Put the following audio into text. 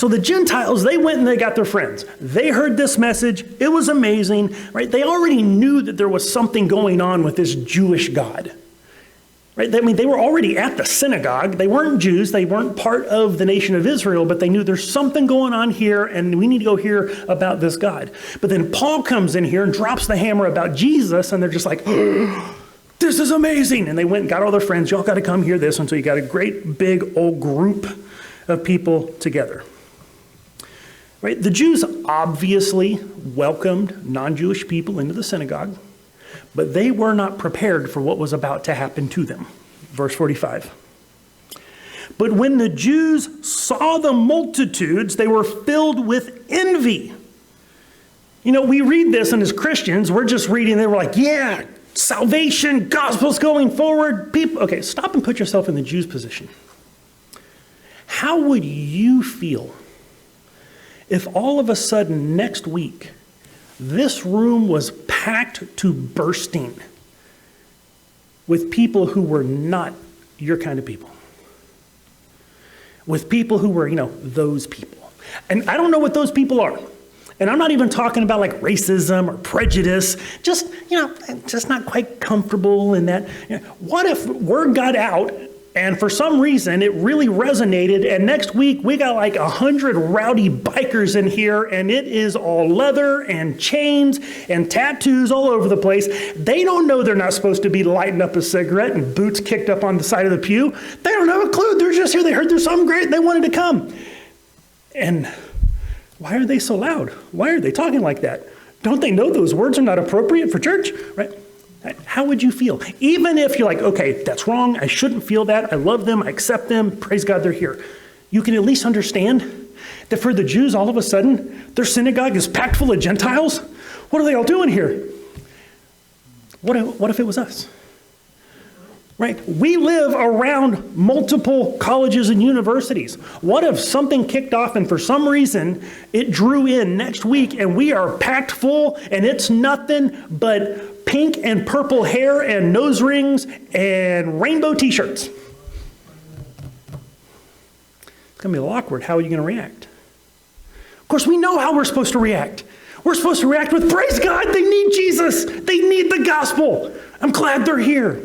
So the Gentiles, they went and they got their friends. They heard this message. It was amazing, right? They already knew that there was something going on with this Jewish God, right? I mean, they were already at the synagogue. They weren't Jews. They weren't part of the nation of Israel, but they knew there's something going on here and we need to go hear about this God. But then Paul comes in here and drops the hammer about Jesus, and they're just like, this is amazing. And they went and got all their friends. Y'all got to come hear this. And so you got a great big old group of people together. Right? The Jews obviously welcomed non-Jewish people into the synagogue, but they were not prepared for what was about to happen to them. Verse 45. But when the Jews saw the multitudes, they were filled with envy. You know, we read this, and as Christians, we're just reading, they were like, yeah, salvation, gospel's going forward. People, okay, stop and put yourself in the Jews' position. How would you feel if all of a sudden next week, this room was packed to bursting with people who were not your kind of people? With people who were, those people. And I don't know what those people are. And I'm not even talking about like racism or prejudice, just not quite comfortable in that. What if word got out and for some reason it really resonated, and next week we got like 100 rowdy bikers in here, and it is all leather and chains and tattoos all over the place. They don't know they're not supposed to be lighting up a cigarette and boots kicked up on the side of the pew. They don't have a clue. They're just here. They heard there's something great. They wanted to come. And why are they so loud? Why are they talking like that? Don't they know those words are not appropriate for church, right? How would you feel? Even if you're like, okay, that's wrong. I shouldn't feel that. I love them. I accept them. Praise God, they're here. You can at least understand that for the Jews, all of a sudden, their synagogue is packed full of Gentiles. What are they all doing here? What if it was us? Right? We live around multiple colleges and universities. What if something kicked off and for some reason it drew in next week and we are packed full and it's nothing but pink and purple hair and nose rings and rainbow t-shirts? It's going to be a little awkward. How are you going to react? Of course, we know how we're supposed to react. We're supposed to react with, praise God, they need Jesus. They need the gospel. I'm glad they're here.